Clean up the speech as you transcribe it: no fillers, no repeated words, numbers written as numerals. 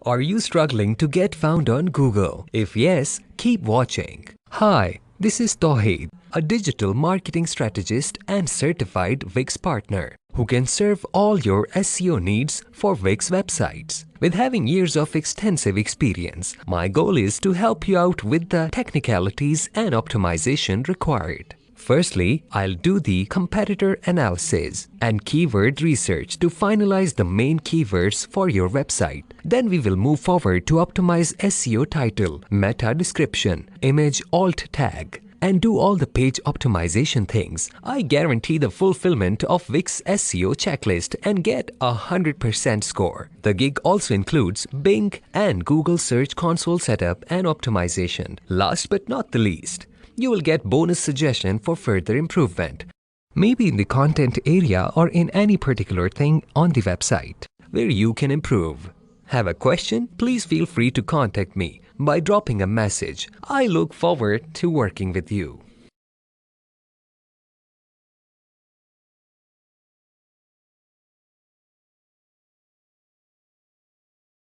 Are you struggling to get found on Google? If yes, keep watching. Hi, this is Touhid, a digital marketing strategist and certified Wix partner who can serve all your SEO needs for Wix websites. With having years of extensive experience, my goal is to help you out with the technicalities and optimization required. Firstly, I'll do the competitor analysis and keyword research to finalize the main keywords for your website. Then we will move forward to optimize SEO title, meta description, image alt tag, and do all the page optimization things. I guarantee the fulfillment of Wix SEO checklist and get a 100% score. The gig also includes Bing and Google Search Console setup and optimization. Last but not the least, you will get bonus suggestion for further improvement, maybe in the content area or in any particular thing on the website where you can improve. Have a question? Please feel free to contact me by dropping a message. I look forward to working with you.